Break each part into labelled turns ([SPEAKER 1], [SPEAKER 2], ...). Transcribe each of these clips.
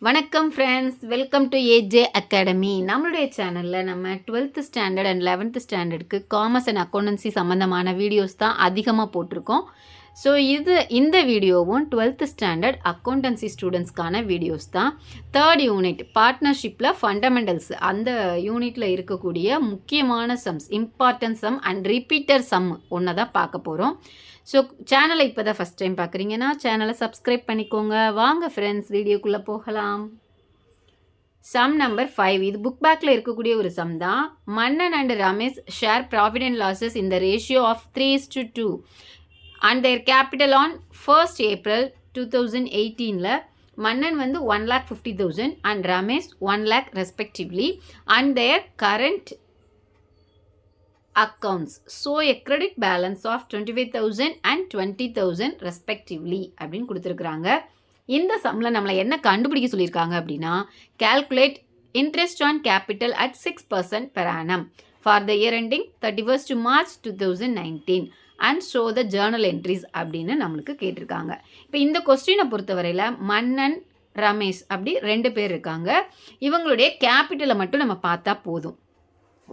[SPEAKER 1] வணக்கம் friends, welcome to AJ academy. நம்மளுடைய சேனலில் நம்ம 12th ஸ்டாண்டர்ட் அண்ட் 11th ஸ்டாண்டர்டுக்கு காமர்ஸ் அண்ட் அக்கௌண்டன்சி சம்மந்தமான வீடியோஸ் தான் அதிகமாக போட்டிருக்கோம். ஸோ இந்த வீடியோவும் 12th ஸ்டாண்டர்ட் அக்கௌண்டன்சி ஸ்டூடெண்ட்ஸ்க்கான வீடியோஸ் தான். 3rd யூனிட் பார்ட்னர்ஷிப்பில் ஃபண்டமெண்டல்ஸ், அந்த யூனிட்டில் இருக்கக்கூடிய முக்கியமான sums, important sum and repeater sum ஒன்று தான் பார்க்க போகிறோம். ஸோ சேனலை இப்போ தான் ஃபஸ்ட் டைம் பார்க்குறீங்கன்னா சேனலை சப்ஸ்கிரைப் பண்ணிக்கோங்க. வாங்க ஃப்ரெண்ட்ஸ், வீடியோக்குள்ளே போகலாம். சம் நம்பர் 5, இது புக் பேக்கில் இருக்கக்கூடிய ஒரு சம் தான். Mannan and Ramesh share profit and losses இந்த ratio of 3:2 and their capital on 1st April 2018. Mannan வந்து 1,50,000 and Ramesh 1 lakh respectively and their current accounts show a credit balance of 25,000 and 20,000 respectively அப்படின்னு கொடுத்துருக்குறாங்க. இந்த சம்மில் நம்மளை என்ன கண்டுபிடிக்க சொல்லியிருக்காங்க அப்படின்னா, calculate interest on capital at 6% per annum for the year ending 31st March 2019 and show the journal entries அப்படின்னு நம்மளுக்கு கேட்டிருக்காங்க. இப்போ இந்த கொஸ்டினை பொறுத்தவரையில் மன்னன் ரமேஷ் அப்படி 2 பேர் இருக்காங்க. இவங்களுடைய கேபிட்டலை மட்டும் நம்ம பார்த்தா போதும்.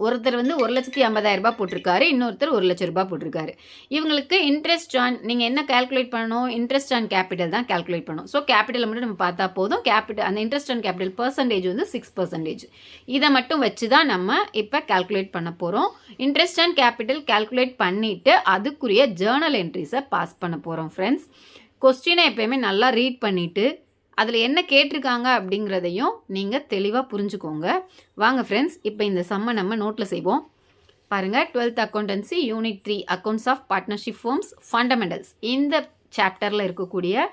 [SPEAKER 1] ஒருத்தர் வந்து 1,50,000 ரூபாய் போட்டிருக்காரு, இன்னொருத்தர் 1,00,000 ரூபாய் போட்டிருக்காரு. இவங்களுக்கு இன்ட்ரெஸ்ட் ஆன், நீங்கள் என்ன கால்குலேட் பண்ணணும், இன்ட்ரெஸ்ட் ஆன் கேபிட்டல் தான் கால்குலேட் பண்ணணும். ஸோ கேபிட்டலை மட்டும் நம்ம பார்த்தா போதும். கேபிட்டல், அந்த இன்ட்ரெஸ்ட் ஆன் கேபிட்டல் பர்சன்டேஜ் வந்து 6%. இதை மட்டும் வச்சு தான் நம்ம இப்போ கால்குலேட் பண்ண போகிறோம். இன்ட்ரெஸ்ட் ஆன் கேபிட்டல் கால்குலேட் பண்ணிவிட்டு அதுக்குரிய ஜேர்னல் என்ட்ரிஸை பாஸ் பண்ண போகிறோம். ஃப்ரெண்ட்ஸ், கொஸ்டினை எப்போயுமே நல்லா ரீட் பண்ணிவிட்டு அதில் என்ன கேட்டிருக்காங்க அப்படிங்கிறதையும் நீங்கள் தெளிவாக புரிஞ்சுக்கோங்க. வாங்க ஃப்ரெண்ட்ஸ், இப்போ இந்த சம்மை நம்ம நோட்டில் செய்வோம். பாருங்கள், 12th accountancy unit 3 accounts of partnership firms fundamentals, இந்த சாப்டரில் இருக்கக்கூடிய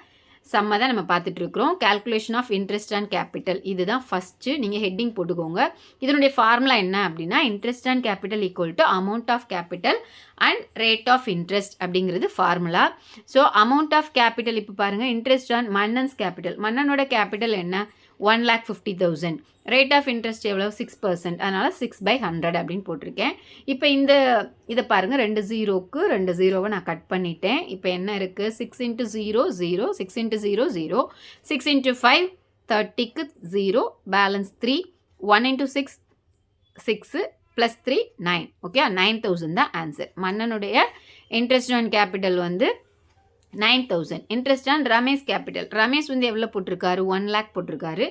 [SPEAKER 1] சம்மை தான் நம்ம பார்த்துட்ருக்குறோம். Calculation of interest and capital, இதுதான் ஃபஸ்ட்டு. நீங்கள் ஹெட்டிங் போட்டுக்கோங்க. இதனுடைய ஃபார்முலா என்ன அப்படின்னா, interest and capital equal to amount of capital and rate of interest அப்படிங்கிறது formula. So amount of capital இப்போ பாருங்கள், இன்ட்ரெஸ்ட் ஆன் மன்னன்ஸ் கேபிட்டல், மன்னனோட கேபிட்டல் என்ன 1,50,000. ரேட் ஆஃப் இன்ட்ரெஸ்ட் எவ்வளோ 6%, அதனால் 6/100 அப்படின்னு போட்டிருக்கேன். இப்போ இதை பாருங்கள், 2 0க்கு 2 0வை நான் கட் பண்ணிட்டேன். இப்போ என்ன இருக்குது, 6 × 0 0, 6 × 0 0, 6 × 5 30க்கு 0, பேலன்ஸ் 3, 1 × 6 6 + 3 9. ஓகே, 9,000 தான் ஆன்சர். மன்னனுடைய இன்ட்ரெஸ்ட் ஆன் கேபிட்டல் வந்து 9,000. Interest on Ramesh capital, Ramesh வந்து எவ்வளோ போட்டிருக்காரு, 1 lakh போட்டிருக்காரு.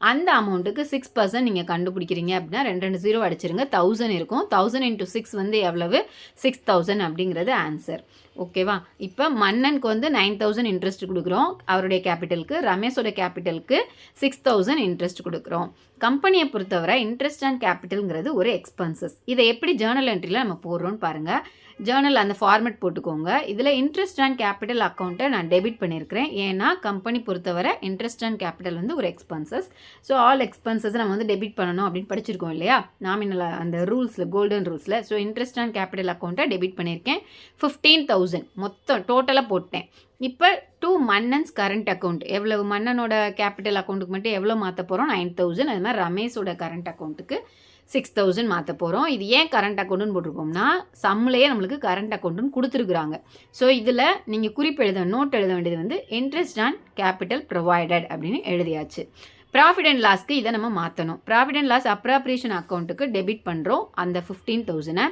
[SPEAKER 1] அந்த அமௌண்ட்டுக்கு 6% நீங்கள் கண்டுபிடிக்கிறீங்க அப்படின்னா 2 0 அடிச்சிருங்க, 1000 இருக்கும். 1000 × 6 வந்து எவ்வளவு, 6,000 அப்படிங்கிறது ஆன்சர். ஓகேவா? இப்போ மன்னனுக்கு வந்து 9,000 இன்ட்ரெஸ்ட் கொடுக்குறோம் அவருடைய கேபிட்டலுக்கு, ரமேஷோட கேபிட்டலுக்கு 6,000 இன்ட்ரெஸ்ட் கொடுக்குறோம். கம்பெனியை பொறுத்தவரை இன்ட்ரெஸ்ட் ஆன் கேபிட்டலுங்கிறது ஒரு எக்ஸ்பென்சஸ். இதை எப்படி ஜேர்னல் என்ட்ரியில் நம்ம போடுறோன்னு பாருங்கள். ஜேர்னல் அந்த ஃபார்மேட் போட்டுக்கோங்க. இதில் இன்ட்ரெஸ்ட் ஆன் கேபிட்டல் அக்கௌண்ட்டை நான் டெபிட் பண்ணியிருக்கிறேன். ஏன்னா கம்பெனி பொறுத்தவரை இன்ட்ரெஸ்ட் ஆன் கேபிட்டல் வந்து ஒரு எக்ஸ்பென்சஸ். ஸோ ஆல் எக்ஸ்பென்சஸ் நம்ம வந்து டெபிட் பண்ணணும் அப்படின்னு படிச்சிருக்கோம் இல்லையா, நாமினல் அந்த ரூல்ஸில், கோல்டன் ரூல்ஸில். ஸோ இன்ட்ரெஸ்ட் ஆன் கேபிட்டல் அக்கௌண்ட்டை டெபிட் பண்ணியிருக்கேன். 15,000 மொத்தம் டோட்டலாக போட்டேன். இப்போ 2 மன்னன்ஸ் கரண்ட் அக்கௌண்ட், எவ்வளவு மன்னனோட கேபிட்டல் அக்கௌண்ட்டுக்கு மட்டும் எவ்வளோ மாற்ற போகிறோம், 9,000. அது மாதிரி ரமேஷோட கரண்ட் அக்கௌண்ட்டுக்கு 6,000 மாற்ற போகிறோம். இது ஏன் கரண்ட் அக்கௌண்ட்டுன்னு போட்டிருக்கோம்னா, சம்மிலேயே நம்மளுக்கு கரண்ட் அக்கௌண்ட்டுன்னு கொடுத்துருக்குறாங்க. ஸோ இதில் நீங்கள் குறிப்பு நோட் எழுத வேண்டியது வந்து இன்ட்ரெஸ்ட் ஆன் கேபிட்டல் ப்ரொவைடட் அப்படின்னு எழுதியாச்சு. ப்ராஃபிட் அண்ட் லாஸ்க்கு இதை நம்ம மாற்றணும். ப்ராஃபிட் அண்ட் லாஸ் அப்ராப்ரியேஷன் அக்கௌண்ட்டுக்கு டெபிட் பண்ணுறோம் அந்த 15,000.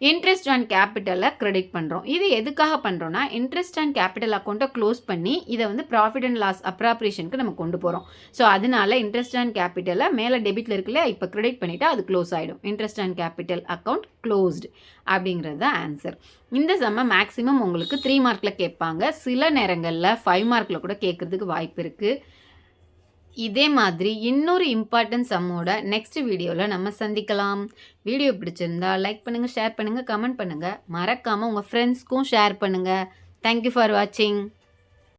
[SPEAKER 1] இன்ட்ரெஸ்ட் ஆன் கேபிட்டலில் கிரெடிட் பண்ணுறோம். இது எதுக்காக பண்ணுறோன்னா, இன்ட்ரெஸ்ட் ஆன் கேபிட்டல் அக்கௌண்ட்டை க்ளோஸ் பண்ணி இதை வந்து ப்ராஃபிட் அண்ட் லாஸ் அப்ராப்ரியேஷனுக்கு நம்ம கொண்டு போகிறோம். ஸோ அதனால இன்ட்ரெஸ்ட் ஆன் கேபிட்டலை மேலே டெபிட்டில் இருக்குல்ல, இப்போ கிரெடிட் பண்ணிவிட்டு அது க்ளோஸ் ஆகிடும். Interest on capital account closed அப்படிங்கிறது தான் ஆன்சர். இந்த சம்மை மேக்ஸிமம் உங்களுக்கு 3 மார்க்கில் கேட்பாங்க. சில நேரங்களில் 5 மார்க்கில் கூட கேட்குறதுக்கு வாய்ப்பு இருக்குது. இதே மாதிரி இன்னொரு இம்பார்ட்டன்ட் சம்மோட நெக்ஸ்ட் வீடியோவில் நம்ம சந்திக்கலாம். வீடியோ பிடிச்சிருந்தா லைக் பண்ணுங்கள், ஷேர் பண்ணுங்கள், கமெண்ட் பண்ணுங்கள். மறக்காமல் உங்கள் ஃப்ரெண்ட்ஸ்க்கும் ஷேர் பண்ணுங்கள். தேங்க்யூ ஃபார் வாட்சிங்.